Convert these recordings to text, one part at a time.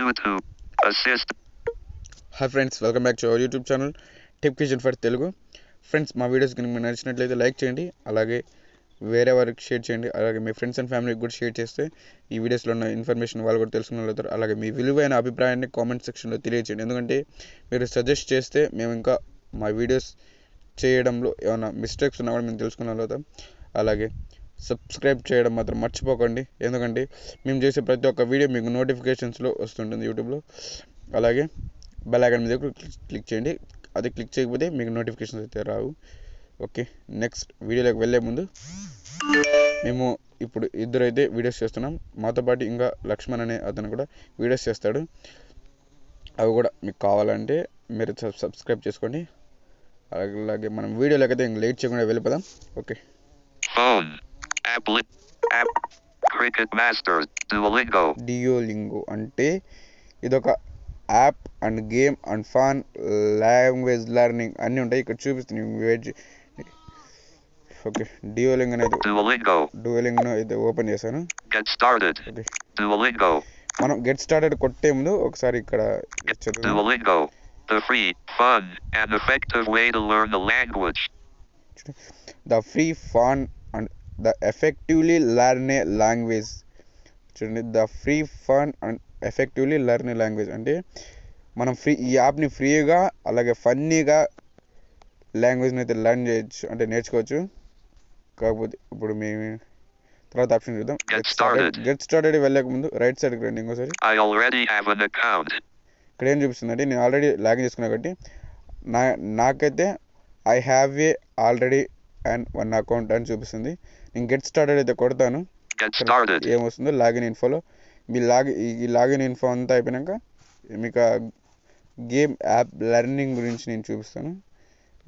YouTube assist. Hi friends, welcome back to our YouTube channel Tip Kitchen for Telugu. Friends, మా videos కనుక మీకు నచ్చినట్లయితే like చేయండి, అలాగే వేరే వారికి షేర్ చేయండి, అలాగే మీ ఫ్రెండ్స్ అండ్ ఫ్యామిలీకి కూడా షేర్ చేస్తే ఈ వీడియోస్లో ఉన్న ఇన్ఫర్మేషన్ వాళ్ళు కూడా తెలుసుకున్నారు. అలాగే మీ విలువైన అభిప్రాయాన్ని కామెంట్ సెక్షన్లో తెలియజేయండి, ఎందుకంటే మీరు సజెస్ట్ చేస్తే మేము ఇంకా మా వీడియోస్ చేయడంలో ఏమైనా మిస్టేక్స్ ఉన్నా కూడా మేము తెలుసుకున్నాం. అలాగే సబ్స్క్రైబ్ చేయడం మాత్రం మర్చిపోకండి, ఎందుకంటే మేము చేసే ప్రతి ఒక్క వీడియో మీకు నోటిఫికేషన్స్లో వస్తుంటుంది యూట్యూబ్లో. అలాగే బెల్ ఐకాన్ మీద క్లిక్ చేయండి, అది క్లిక్ చేయకపోతే మీకు నోటిఫికేషన్స్ అయితే రావు. ఓకే, నెక్స్ట్ వీడియోలోకి వెళ్ళే ముందు మేము ఇప్పుడు ఇద్దరు అయితే వీడియోస్ చేస్తున్నాం, మాతో పాటు ఇంకా లక్ష్మణ్ అనే అతను కూడా వీడియోస్ చేస్తాడు. అవి కూడా మీకు కావాలంటే మీరు సబ్స్క్రైబ్ చేసుకోండి. అలాగే మనం వీడియోలోకి అయితే ఇంక లేట్ చేయకుండా వెళ్ళిపోదాం. ఓకే, Cricket Masters Duolingo అంటే ఇదొక app and game and fun language learning అన్నీ ఉంటాయి. ఇక్కడ చూపిస్తుంది. ఓకే, Duolingo అనేది Duolingo అయితే ఓపెన్ చేశాను. మనం గెట్ స్టార్టెడ్ కొట్టే ముందు ఒకసారి ఇక్కడ Duolingo, the free, fun and effective way to learn the language. The free, fun and the effectively learn a language. చూడండి, the free fun and effectively learn A language అంటే మనం ఈ యాప్ని ఫ్రీగా అలాగే ఫన్నీగా లాంగ్వేజ్ని అయితే లెర్న్ చేయొచ్చు, అంటే నేర్చుకోవచ్చు. కాకపోతే ఇప్పుడు మేము తర్వాత ఆప్షన్ చూద్దాం. గెట్ స్టార్టెడ్ వెళ్ళక ముందు రైట్ సైడ్కి రండి ఇంకోసారి. ఇక్కడ ఏం చూపిస్తుంది అంటే నేను ఆల్రెడీ లాగిన్ చేసుకున్నా కాబట్టి నాకైతే I have a already and one account అని చూపిస్తుంది. నేను గెట్ స్టార్టెడ్ అయితే కొడతాను, ఏమొస్తుందో లాగిన్ ఇన్ఫోలో ఈ లాగిన్ ఇన్ఫో అంతా అయిపోయాక మీకు గేమ్ యాప్ లెర్నింగ్ గురించి నేను చూపిస్తాను.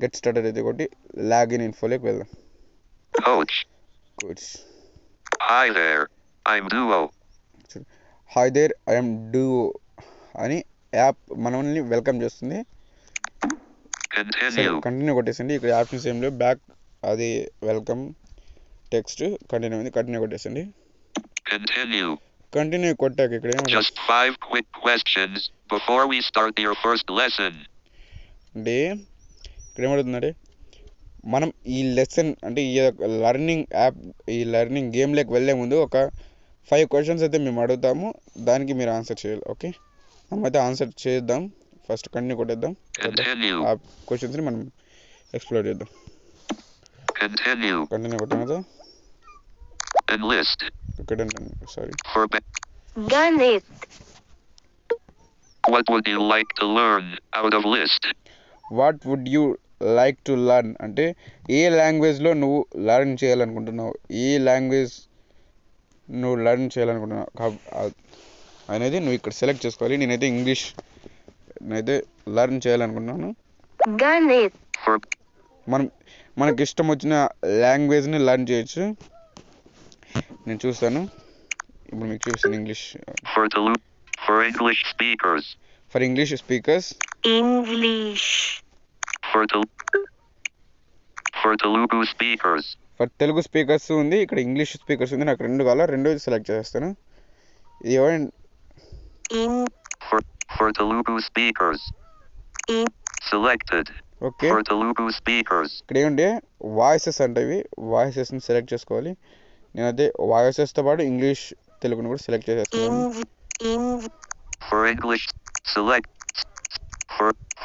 గెట్ స్టార్టెడ్ అయితే కొట్టి లాగిన్ ఇన్ఫోలోకి వెళ్దాం. Coach. Hi there, I'm Duo. Hi there, I am Duo అని యాప్ మనల్ని వెల్కమ్ చేస్తుంది. కంటిన్యూ కొట్టేసండి. ఇక్కడ ఆప్షన్స్ ఏం లేవు, బ్యాక్ అది వెల్కమ్ టెక్స్ట్ కంటిన్యూ ఉంది, కంటిన్యూ కొట్టేసండి. కంటిన్యూ కొట్టాక ఇక్కడ just 5 quick questions before we start your first lesson. అంటే ఇక్కడ ఏమవుతుందంటే మనం ఈ లెసన్ అంటే ఈ లెర్నింగ్ యాప్ ఈ లెర్నింగ్ గేమ్లోకి వెళ్ళే ముందు ఒక 5 క్వశ్చన్స్ అయితే మేము అడుగుతాము, దానికి మీరు ఆన్సర్ చేయాలి. ఓకే, మనమైతే ఆన్సర్ చేద్దాం. ఫస్ట్ కంటిన్యూ కొట్టేద్దాం, ఆ క్వశ్చన్స్ని మనం ఎక్స్ప్లోర్ చేద్దాం. కంటిన్యూ కొట్టాం కదా. ఇక్కడ sorry. What would you like to learn out of list? What would you like to learn అంటే ఏ లాంగ్వేజ్లో నువ్వు లెర్న్ చేయాలనుకుంటున్నావు, ఏ లాంగ్వేజ్ నువ్వు లెర్న్ చేయాలనుకుంటున్నావు అనేది నువ్వు ఇక్కడ సెలెక్ట్ చేసుకోవాలి. నేనైతే ఇంగ్లీష్ అయితే లెర్న్ చేయాలనుకుంటున్నాను. మనకి ఇష్టం వచ్చిన లాంగ్వేజ్ని లెర్న్ చేయొచ్చు. నేను చూస్తాను, ఇప్పుడు మీకు చూపిస్తాను. English for English speakers. For Telugu speakers. For Telugu speakers ఉంది, ఇక్కడ ఇంగ్లీష్ స్పీకర్స్ ఉంది. నాకు రెండు కావాలి, రెండు సెలెక్ట్ చేస్తాను. ఇది for Telugu speakers. Selected. Okay, for Telugu speakers. ఇక్కడ ఏమంటే వాయిసెస్ అంటే ఇవి వాయిసెస్ని సెలెక్ట్ చేసుకోవాలి. నేనైతే వాయిసెస్తో పాటు ఇంగ్లీష్ తెలుగుని కూడా సెలెక్ట్ చేసేస్తాను. For English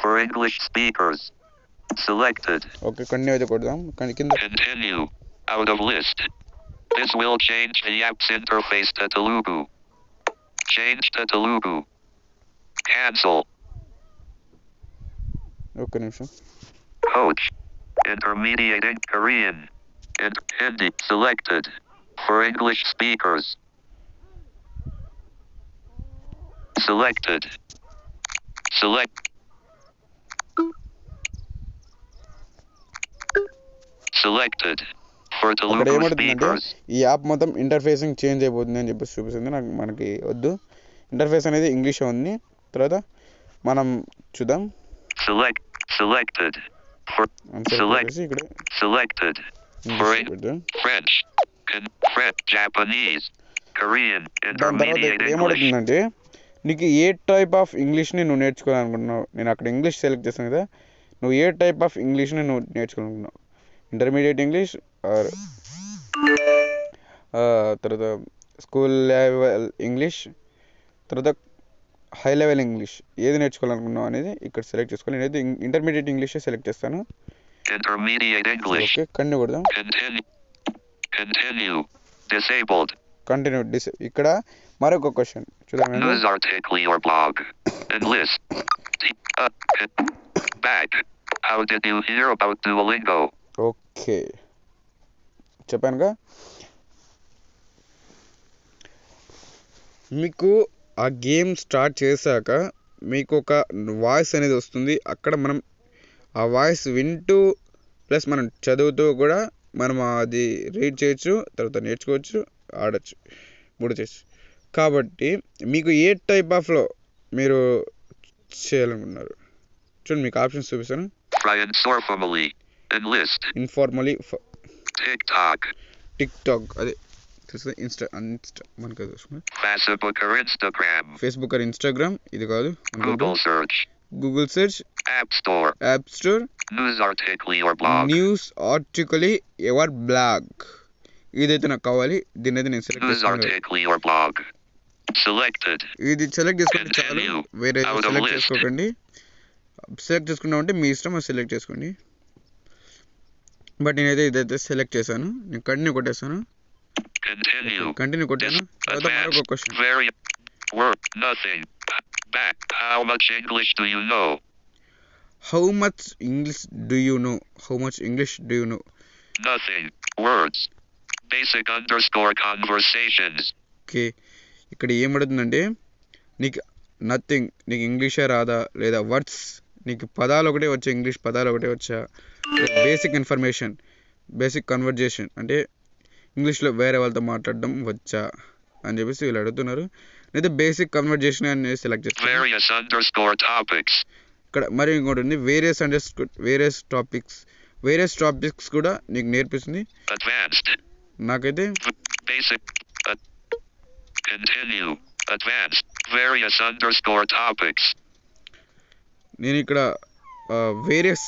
for English speakers. Selected. Okay, continue అయితే కొడదాం. Continue out of list. This will change the app's interface to Telugu. Change to Telugu. Cancel. ఒక్క నిమిషం. Coach. Intermediate in Korean. And Hindi. Selected. For English speakers. Selected. Selected. For Telugu speakers. ఈ app మొత్తం interfacing change అయిపోతుంది అని చెప్పేసి చూపిస్తుంది. మనకి వద్దు, ఇంటర్ఫేస్ అనేది ఇంగ్లీష్ ఉంది. తర్వాత మనం చూద్దాం. Selected. For French, Japanese, Korean, intermediate English. ఏమవుతుందంటే నీకు ఏ టైప్ ఆఫ్ ఇంగ్లీష్ని నువ్వు నేర్చుకోవాలనుకుంటున్నావు? నేను అక్కడ ఇంగ్లీష్ సెలెక్ట్ చేస్తాను కదా, నువ్వు ఏ టైప్ ఆఫ్ ఇంగ్లీష్ని నువ్వు నేర్చుకోవాలనుకుంటున్నావు? ఇంటర్మీడియట్ ఇంగ్లీష్ ఆర్ తర్వాత స్కూల్ లెవెల్ ఇంగ్లీష్, తర్వాత హై లెవెల్ ఇంగ్లీష్, ఏది నేర్చుకోవాలనుకున్నావు అనేది ఇక్కడ సెలెక్ట్ చేసుకోవాలి. నేనైతే ఇంటర్మీడియట్ ఇంగ్లీషే సెలెక్ట్ చేస్తాను. ఓకే, కంటిన్యూ కొడదాం. కంటిన్యూ ఇక్కడ మరొక క్వశ్చన్ చూద్దాం. ఓకే, చెప్పానుగా. మీకు ఆ గేమ్ స్టార్ట్ చేశాక మీకు ఒక వాయిస్ అనేది వస్తుంది. అక్కడ మనం ఆ వాయిస్ వింటూ ప్లస్ మనం చదువుతూ కూడా మనం అది రీడ్ చేయొచ్చు, తర్వాత నేర్చుకోవచ్చు, ఆడచ్చు, మూడు చేయొచ్చు. కాబట్టి మీకు ఏ టైప్ ఆఫ్లో మీరు చేయాలనుకుంటున్నారు? చూడండి, మీకు ఆప్షన్స్ చూపిస్తాను. ఇన్ఫార్మలీ, టిక్ టాక్, అదే ఇన్స్టా మనకు ఫేస్బుక్ ఆర్ ఇన్స్టాగ్రామ్, ఇది కాదు. Google search, app store, news ఆర్టికలీ యువర్ బ్లాగ్. ఇదైతే నాకు కావాలి, దీని అయితే నేను సెలెక్ట్ చేసుకున్నాను. ఇది సెలెక్ట్ చేసుకుంటే చాలు, వేరే సెలెక్ట్ చేసుకోకండి. సెలెక్ట్ చేసుకున్నామంటే మీ ఇష్టం, అది సెలెక్ట్ చేసుకోండి. బట్ నేనైతే ఇదైతే సెలెక్ట్ చేశాను. నేను కంటిన్యూ కొట్టేస్తాను. కంటిన్యూ కొట్టాను. తర్వాత మరొక question. How much English do you know? How much English do you know? How much English do you know? Nothing. Words. Basic underscore conversations. Okay, ఇక్కడ ఏమడుతుందంటే నీకు నథింగ్, నీకు ఇంగ్లీషే రాదా, లేదా వర్డ్స్, నీకు పదాలు ఒకటే వచ్చా, ఇంగ్లీష్ పదాలు ఒకటే వచ్చా, బేసిక్ ఇన్ఫర్మేషన్, బేసిక్ కన్వర్జేషన్ అంటే ఇంగ్లీష్లో వేరే వాళ్ళతో మాట్లాడడం వచ్చా అని చెప్పేసి వీళ్ళు అడుగుతున్నారు. నేనైతే బేసిక్ కన్వర్జేషన్ అనేది సెలెక్ట్ చేస్తాను. ఇక్కడ మరి ఇంకోటి ఉంది, వేరియస్ టాపిక్స్ కూడా నీకు నేర్పిస్తుంది. నాకైతే నేను ఇక్కడ వేరియస్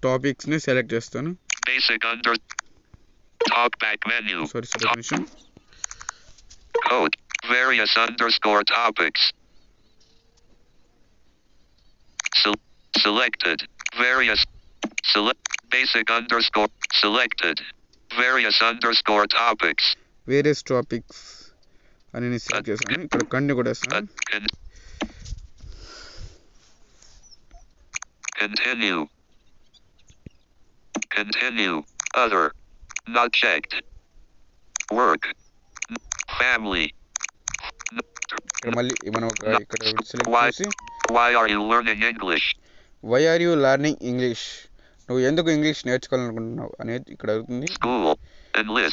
టాపిక్స్ని సెలెక్ట్ చేస్తాను. సారీ నిమిషం. Various underscore topics. Selected. Various. Basic underscore. Selected. Various underscore topics. Various topics. అని నేను సెలెక్ట్ చేస్తాను. ఇక్కడ కంటిన్యూ కొట్టేస్తాను. Continue. Other. Not checked. Work. Family. మళ్ళీ మనం ఇక్కడ సెలెక్ట్ చేసి why are you learning English? Why are you learning English? నువ్వు ఎందుకు ఇంగ్లీష్ నేర్చుకోవాలనుకుంటున్నావు అనేది ఇక్కడ అవుతుంది.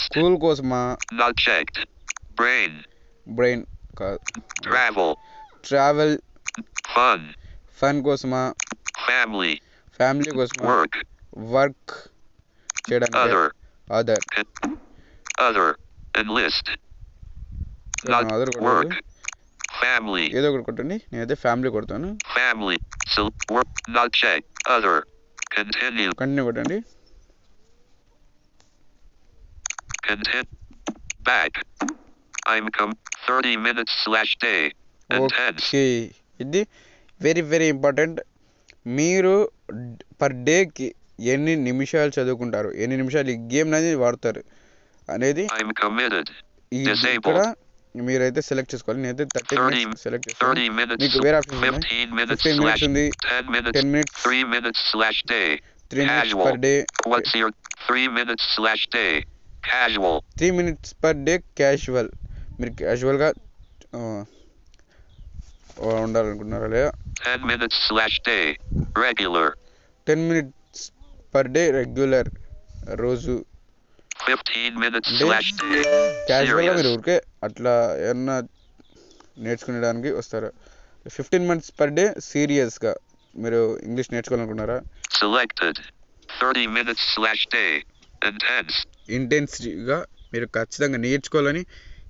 స్కూల్ కోసమా? Not checked. Brain కాదు. Travel. Fun కోసమా? Family కోసమా? Work చేయడానికి. Other. Enlist. Work. Family. ఏదో ఒకటి కొట్టండి. నేనైతే ఫ్యామిలీ కొడతాను. Family. Work. Not check. Other. Continue కొట్టండి. Back. I'm 30 minutes/day. ఓకే, ఇది వెరీ ఇంపార్టెంట్. మీరు పర్ డేకి ఎన్ని నిమిషాలు చదువుకుంటారు, ఎన్ని నిమిషాలు ఈ గేమ్ అనేది వాడతారు అనేది ఇక్కడ మీరైతే సెలెక్ట్ చేసుకోవాలి. నేనైతే 30 మినిట్స్ సెలెక్ట్ చేస్తాను. మీకు వేరే ఆప్షన్ ఉంది. 15 మినిట్స్ ఉంది, 10 minutes, 3 minutes per day. 3 minutes per day casual. మీరు క్యాజువల్గా ఉండాలనుకుంటున్నారా లేదా? 10 minutes/day regular. 10 minutes per day regular, రోజు. 15 minutes/day క్యాజువల్గా మీరు ఊరికే అట్లా ఏమన్నా నేర్చుకునేడానికి వస్తారు. 15 మినిట్స్ పర్ డే సీరియస్గా మీరు ఇంగ్లీష్ నేర్చుకోవాలనుకున్నారా? Selected. 30 minutes/day intense. ఇంటెన్సిటీగా మీరు ఖచ్చితంగా నేర్చుకోవాలని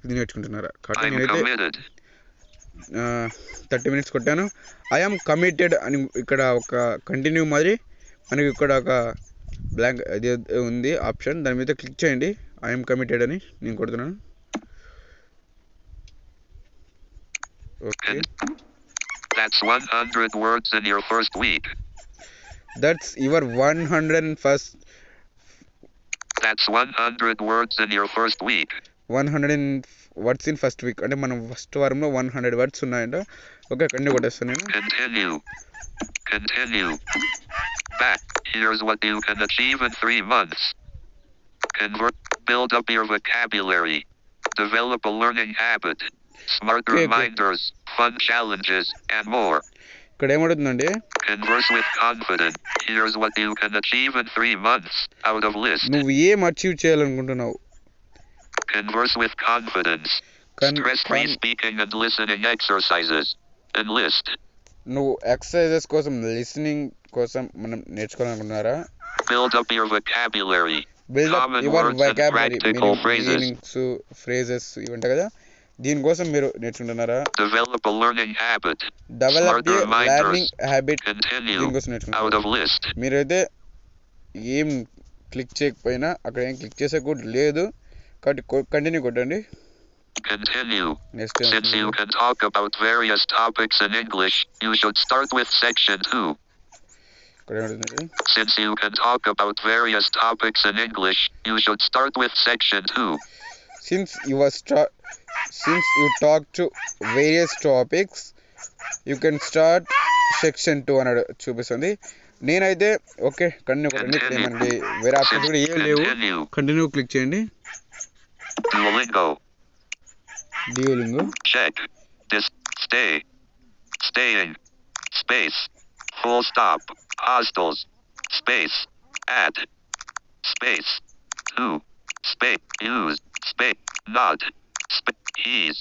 ఇది నేర్చుకుంటున్నారా? కాబట్టి నేనైతే 30 minutes కొట్టాను. ఐఎమ్ కమిటెడ్ అని ఇక్కడ ఒక కంటిన్యూ మాదిరి మనకి ఇక్కడ ఒక బ్లాంక్ అది ఉంది ఆప్షన్, దాని మీద క్లిక్ చేయండి. ఐఎమ్ కమిటెడ్ అని నేను కొడుతున్నాను. Okay, That's 100 words in your first week. That's your 101st. That's 100 words in your first week. 100 words in first week అంటే మనం ఫస్ట్ వారంలో 100 వర్డ్స్ ఉన్నాయంట. ఓకే, కంటిన్యూ కొట్టేస్తాను నేను. Continue. Back. Here's what you can achieve in 3 months. Build up your vocabulary. Develop a learning habit. Smart reminders, fun challenges, and more. ఇక్కడ ఏమవుతుందండి, Converse with confidence. Here's what you can achieve in 3 months. Out of list. నువ్వు ఏం achieve చేయాలనుకుంటున్నావు? Converse with confidence. Stress-free speaking and listening exercises. Enlist. నువ్వు exercises కోసం, listening కోసం మనం నేర్చుకోవాలనుకుంటున్నారా? Build up your vocabulary. Build up Common your words and vocabulary, practical phrases. Meanings, phrases ఇవి ఉంటాయి కదా, దీనికోసం మీరు నేర్చుకుంటున్నారా? Develop a learning habit. Develop Smart A reminders. Learning habit, Continue. దీనికోసం Out నేర్చుకుంటున్నారు. of list. మీరైతే ఏం క్లిక్ చేయకపోయినా అక్కడ ఏం క్లిక్ చేసే కూడా లేదు కాబట్టి కంటిన్యూ కొట్టండి. Continue. Next Since you can talk about various topics in English, you should start with section 2. ఇక్కడ ఏమవుతుంది, Since you can talk about various topics in English, you should start with section 2. Since you talk to various topics you can start section 2 అని చూపిస్తుంది. నేనైతే okay continue కొట్టండి. ఇక్కడ మనకి వేరే options కూడా ఏం లేవు. కంటిన్యూ క్లిక్ చేయండి. Duolingo. Check. Staying. Space. Full stop. Hostels. Space. At. Space. To. Space. Use. Space. Not. He's.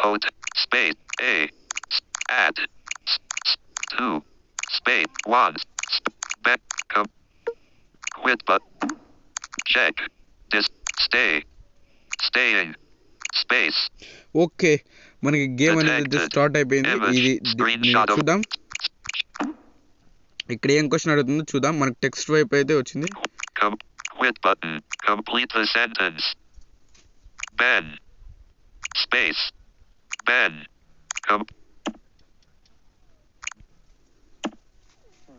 Hotel. Space. A. At. To. Space. Once. Quit but. Check. Staying. Space. Okay, మనకి game అనేది start అయిపోయింది. ఇది చూద్దాం ఇక్కడ ఏం question అడుగుతుందో చూద్దాం. మనకి text వైపు అయితే వచ్చింది. Quit button. Complete the sentence. Ben. Space. Ben.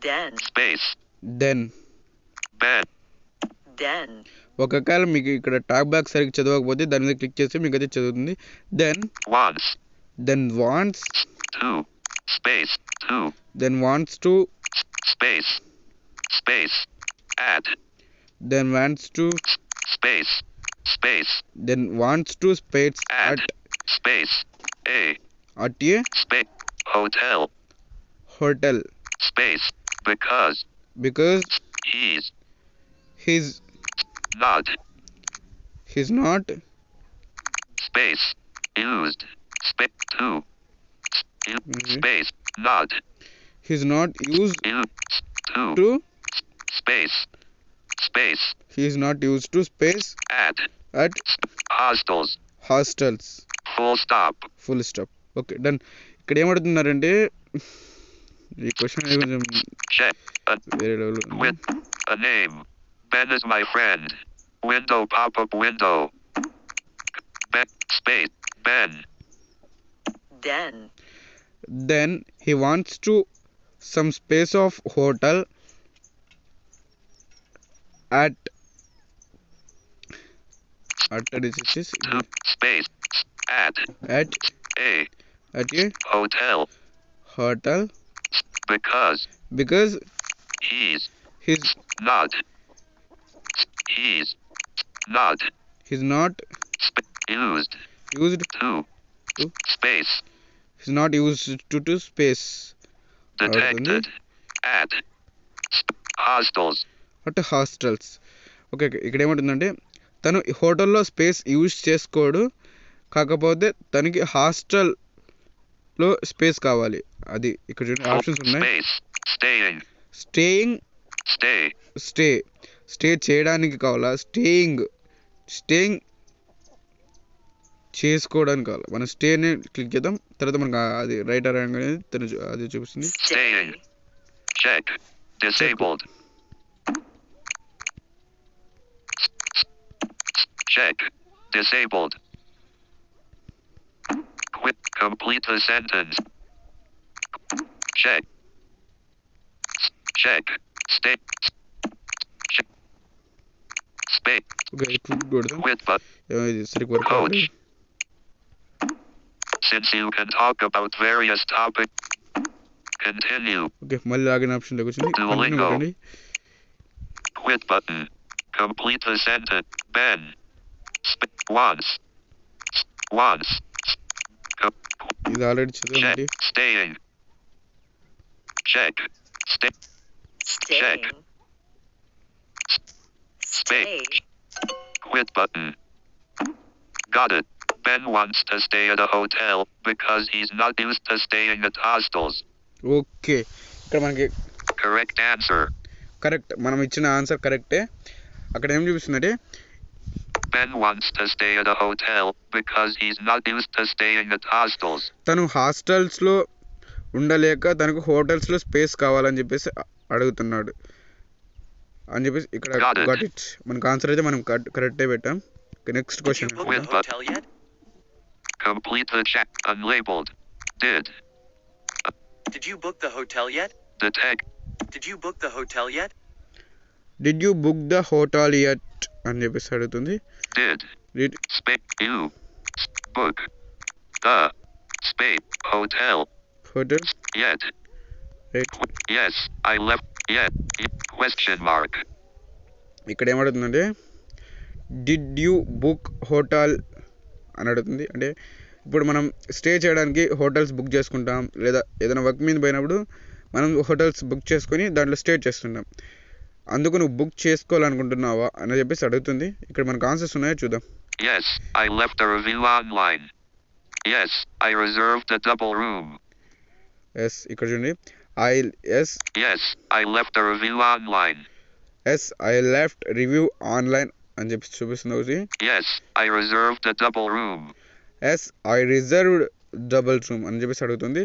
Den. Space. Then. Ben. Den. ఒకవేళ మీకు ఇక్కడ టాక్ బ్యాక్ సరిగ్గా చదవకపోతే దాని మీద క్లిక్ చేస్తే మీకు అయితే చదువుతుంది. Then Wants. Wants To. Space. To. Then wants to Space. At. Then wants to Space. Then wants to space At. At Space. A. At a Space. Hotel. Hotel Space. Because. he's Not. not Space. Used. Space. To. Space. Not. he's not used Used. To. to Space. he's not used to space At. at Hostels. hostels. Full stop. Full stop. Okay done. ఇక్కడ ఏమడుతున్నారంటే ఈ question కొంచెం Check. వేరే level ఉంది. With a name. Ben is my friend. Window pop-up window. Space. Ben. Den. Then he wants to some space of hotel at this is To. Space. At. at A. a Hotel. hotel Because. he's Not. he's not Used. used To. Space. he's not used to space Detected. At. Hostels. at hostels. Okay ఇక్కడ ఏమంటుందంటే తను హోటల్లో space use చేసుకోడు, కాకపోతే తనకి హాస్టల్లో space కావాలి. అది ఇక్కడ చూడండి ఆప్షన్స్ ఉన్నాయి. Space. Staying. స్టేయింగ్ స్టే చేయడానికి కావాలా, స్టేయింగ్ చేసుకోవడానికి కావాలి. మనం స్టేని క్లిక్ చేద్దాం, తర్వాత మనకు అది రైట్ ఆర్ రాంగ్ అనేది అది చూపిస్తుంది. Staying. Check. Disabled. Check. Disabled. Quit. Complete the sentence. Check. Check. Stay. Check. Space. Okay click కొడదాం. Quit button. ఇది సరిగ్గా వర్క్ Coach. అవ్వదు. Since you can talk about various topics, continue. Okay మళ్ళీ login option దగ్గర వచ్చింది. Duolingo. Continue కొట్టండి. Quit button. Complete the sentence. Ben. Once. Once. ఇది already Check. చదివండి. Staying. Check. Stay. Staying. Stay. Quit button. Got it. Ben wants to stay at a hotel because he's not used to staying at hostels. Okay ఇక్కడ మనకి Correct answer. Correct, మనం ఇచ్చిన answer కరెక్టే. అక్కడ ఏం చూపిస్తుందంటే Ben wants to stay at a hotel because he's not used to staying at hostels. తను హాస్టల్స్లో ఉండలేక తనకు హోటల్స్లో స్పేస్ కావాలని చెప్పేసి అడుగుతున్నాడు అని చెప్పేసి ఇక్కడ Got it. Got it. మనకు ఆన్సర్ అయితే మనం కరెక్టే పెట్టాం. Next Did you question. book Quit the button. hotel yet? Complete the check. Unlabeled. Did. Did you book the hotel yet? The tech. Did you book the hotel yet? Did you book the hotel yet అని చెప్పేసి అడుగుతుంది. Did. Did Space. You. Book. The. Space. Hotel. Hotel Yet. Right. Yes. I left. Yet. Question mark. ఇక్కడ ఏమడుగుతుందంటే did you book hotel అని అడుగుతుంది. అంటే ఇప్పుడు మనం stay చేయడానికి హోటల్స్ బుక్ చేసుకుంటాం, లేదా ఏదైనా వర్క్ మీద పోయినప్పుడు మనం హోటల్స్ బుక్ చేసుకొని దాంట్లో స్టే చేస్తుంటాం. అందుకు నువ్వు బుక్ చేసుకోవాలనుకుంటున్నావా అని చెప్పేసి అడుగుతుంది. ఇక్కడ మనకు ఆన్సర్స్ ఉన్నాయో చూద్దాం. Yes. I left a review online. Yes. I reserved a double room. Yes ఇక్కడ చూడండి. Yes. I left a review online. I left review online అని చెప్పి చూపిస్తుంది ఒకటి. Yes. I reserved a double room. I reserved double room అని చెప్పేసి అడుగుతుంది.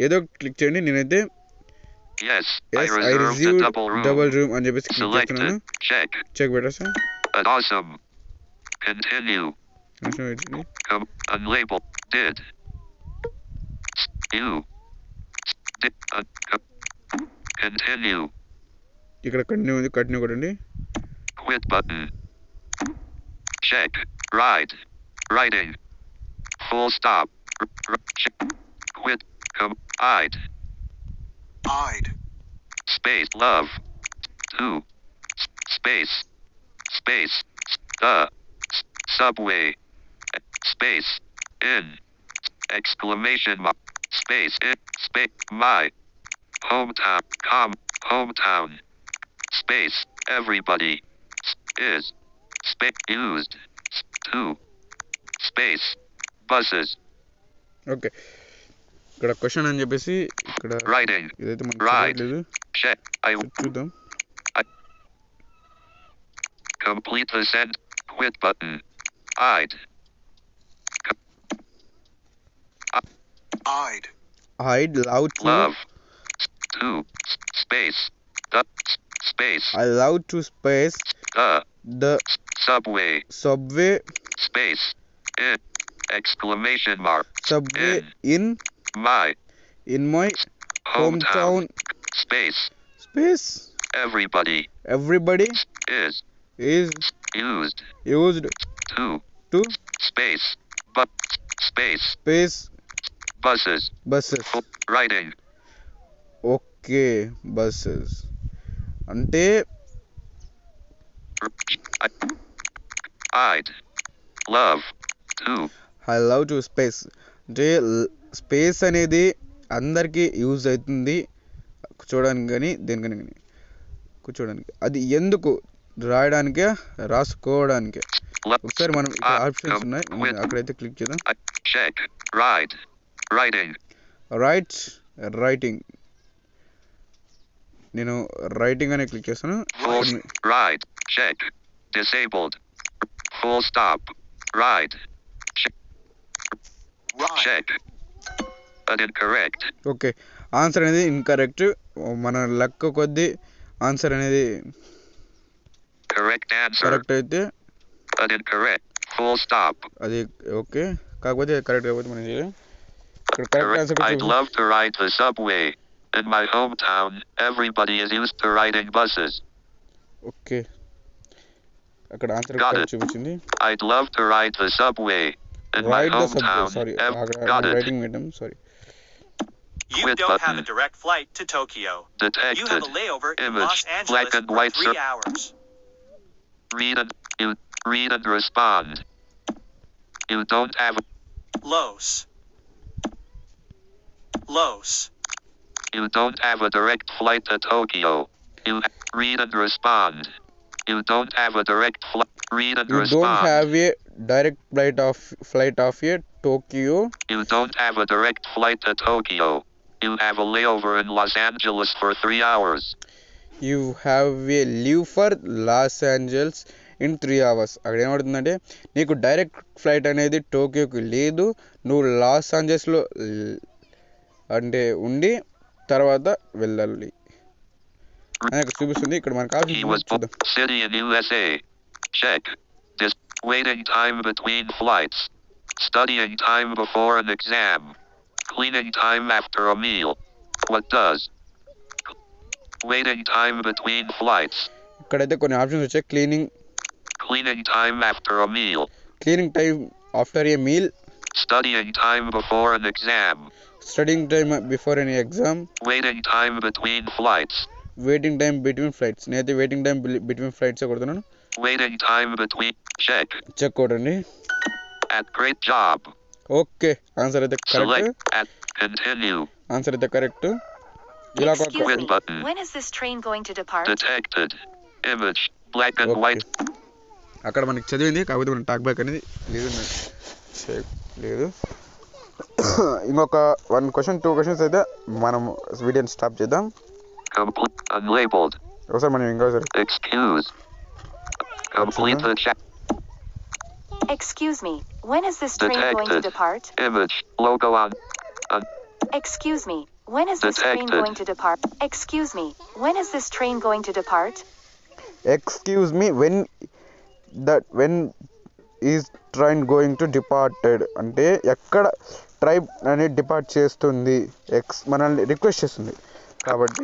ఏదో క్లిక్ చేయండి. నేనైతే Yes. I I reserved a reserved double room. Double room అని చెప్పేసి క్లిక్ చేస్తున్నాను. Selected. Check. చెక్ పెట్టేస్తా. Awesome. Continue. Unlabeled. Did. You. Did. Continue. ఇక్కడ కంటిన్యూ ఉంది, కంటిన్యూ కొట్టండి. Quit button. Check. Ride. Writing. Full stop. Check. Quit. I'd. Space. Love. 2. Space. Space. The. Subway. Space. In. Exclamation mark. Space. In. Space. My. Hometown. Hometown. Space. Everybody. Is. Space. Used. 2. Space. Buses. Okay ఇక్కడ question అని చెప్పేసి ఇక్కడ Writing. ఇదైతే మనకు Right. చదవట్లేదు. Check. చూద్దాం. Complete the send. Quit button. I'd. I'd love to Love. 2. Space. The. Space. I love to space The. The Subway. Subway Space. In. Exclamation mark. Subway in My. In my home town Space. Space Everybody. Everybody Is. Is Used. Used 2. To Space. But. Space. Space Buses. Buses. Writing. Okay buses అంటే I'd. Love. 2. I love to space అంటే space అనేది అందరికీ use అవుతుంది కూర్చోడానికి కానీ దేనికని కానీ కూర్చోడానికి. అది ఎందుకు రాయడానికే రాసుకోవడానికే. ఒకసారి మనం ఇక్కడ ఆప్షన్స్ ఉన్నాయి, అక్కడైతే క్లిక్ చేద్దాం. Check. Ride. Writing. Right writing. నేను రైటింగ్ అనే క్లిక్ చేస్తాను. Full. Ride. Check. Disabled. Full stop. Ride. Check. Check. Incorrect. Okay, answer అనేది ఇన్కరెక్ట్. మన లక్ కొద్దీ ఆన్సర్ అనేది Correct answer. కరెక్ట్ అయితే Incorrect. Full stop. అది ఓకే, కాకపోతే కరెక్ట్ కాకపోతే మనం చేయలేం. ఇక్కడ correct Correct. Answer I'd love to ride the subway. In my hometown, everybody is used to riding buses. Okay, అక్కడ ఆన్సర్ Got కరెక్ట్ it. చూపించింది. I'd love to ride the subway. In my right the subway, hometown, sorry అక్కడ got it. Writing medium, sorry. You Quit don't have button. a direct flight to Tokyo. You have Detected. a layover in Image. Los Angeles Black and for white 3 hours. Read and respond. You don't have. Los. Los. You don't have a direct flight to Tokyo. You read and respond. You don't have a direct flight. Read and you don't respond. Have a direct flight of A Tokyo. You don't have a direct flight to Tokyo. You have a layover in Los Angeles for 3 hours. You have a leave for Los Angeles in 3 hours. అక్కడ ఏమవుతుందంటే నీకు direct flight అనేది టోక్యోకి లేదు, నువ్వు loss ఏంజల్స్లో అంటే ఉండి తర్వాత వెళ్ళాలి అని అక్కడ చూపిస్తుంది. ఇక్కడ మనకు He was ఆప్షన్ చూద్దాం. city in USA. Check. This waiting time between flights. Studying time before an exam. Cleaning time after a meal. What does? Waiting time between flights. ఇక్కడైతే కొన్ని ఆప్షన్స్ వచ్చాయి. Cleaning time after a meal. Cleaning time after a meal, Studying time before an exam. Studying time before any exam, Waiting time between flights. Waiting time between flights. నేనైతే waiting time between flights కొడుతున్నాను. Waiting time between. Check. Check కొట్టండి. At great job. Okay, answer అయితే correct. Select. At. Continue. Answer అయితే correct. ఇలా ఒక Excuse Quit me. button. When is this train going to depart? Detected. Image. Black and okay, white. అక్కడ మనకి చదివింది, కాకపోతే మనం టాక్ బ్యాక్ అనేది లేదు. ఇంకొక 1 question 2 questions అయితే మనం వీడియోని స్టాప్ చేద్దాం. Complete. Unlabeled. ఒకసారి మనం ఇంకోసారి Excuse. Complete the check. Excuse me. When is this train going to Detected. depart? Image. Logo on. Excuse me. When is this train Detected. going to depart? Excuse me. When is this train going to depart? Excuse me when is train going to departed అంటే ఎక్కడ train అనేది depart చేస్తుంది, మనల్ని request చేస్తుంది. కాబట్టి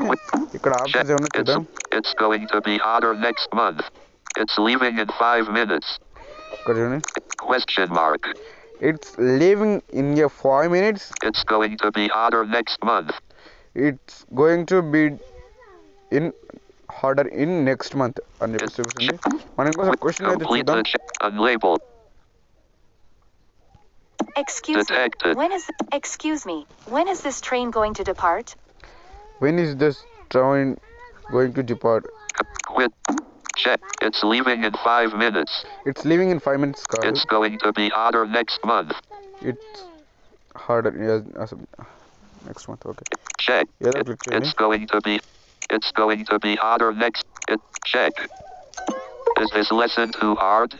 ఇక్కడ Check. Options ఏమన్నా చూద్దాం. It's going to be hotter next month. It's leaving in 5 minutes. ఇక్కడ చూడండి, Question mark. It's leaving in a 5 minutes. It's going to be hotter next month. It's going to be in harder in next month అని చెప్పి చూపిస్తుంది. మనం ఇంకోసారి question అయితే Complete చూద్దాం. the check. Unlabeled. Excuse Detected. me. Excuse me. When is this train going to depart? When is this train going to depart? Quit. Check. It's leaving in 5 minutes. It's leaving in 5 minutes కాదు, It's going to be hotter next month. It's harder next month. Okay, Check. ఏదో click చేయండి. It's going to be hotter next. Check. Is this lesson too hard?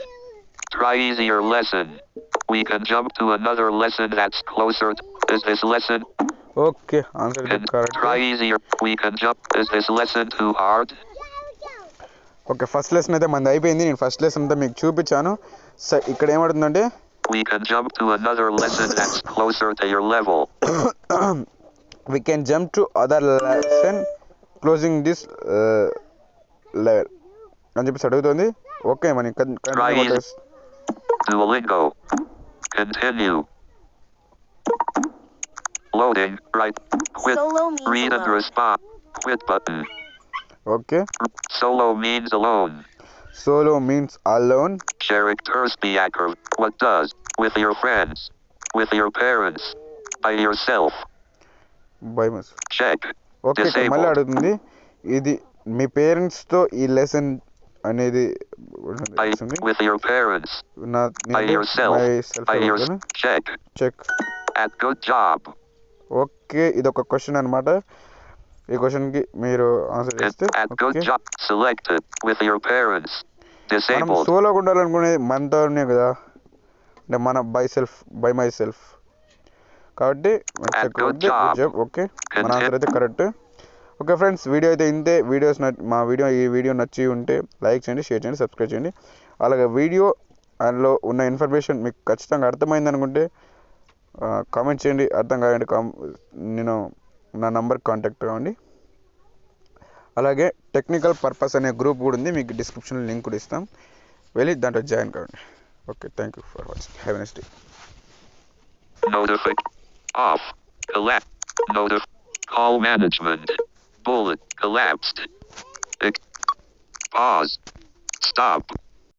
Try easier lesson. We can jump to another lesson that's closer. Is this lesson? Okay, answer Can correct. try easier. We can jump. Is this lesson too hard? Okay, first lesson అయితే మనది అయిపోయింది. నేను first lesson అంతా మీకు చూపించాను. ఇక్కడ ఏమవుతుందంటే We can jump to another lesson that's closer to your level. we can jump to other lesson closing this level అని చెప్పేసి అడుగుతుంది. ఓకే, మనం Try easy. Duolingo. Continue. Loading. Right. Quit. Solo means Read and alone. respond. Quit button. Okay, Solo means alone. solo means alone. Characters behavior. What does? With your friends. With your parents. By yourself. by myself. Check. Okay, ఇక్కడ మళ్ళీ Disabled. అడుగుతుంది, ఇది మీ పేరెంట్స్తో ఈ lesson అనేది With your parents. By yourself. By yourself. Check. Check. At good job. Okay, ఇది ఒక question అనమాట. ఈ క్వశ్చన్కి మీరు ఆన్సర్ చేస్తే At good okay. job. Selected. With your parents. మనం Disabled. సోలోగా ఉండాలనుకునేది మనతోనే కదా, అంటే మన బై మై సెల్ఫ్. కాబట్టి good job. Good job. Okay, మన ఆన్సర్ అయితే కరెక్ట్. ఓకే ఫ్రెండ్స్, వీడియో అయితే ఇంతే. ఈ వీడియో నచ్చి ఉంటే లైక్ చేయండి, షేర్ చేయండి, సబ్స్క్రైబ్ చేయండి. అలాగే వీడియో అందులో ఉన్న ఇన్ఫర్మేషన్ మీకు ఖచ్చితంగా అర్థమైంది అనుకుంటే కామెంట్ చేయండి. అర్థం కాదండి నేను నా నంబర్కి కాంటాక్ట్ అవ్వండి. అలాగే టెక్నికల్ పర్పస్ అనే గ్రూప్ కూడా ఉంది, మీకు డిస్క్రిప్షన్లో లింక్ కూడా ఇస్తాం, వెళ్ళి దాంట్లో జాయిన్ కావండి. Okay, thank you for watching. Have a nice day. Off. Collapse. Call management. Bullet. Collapsed. Pause. Stop.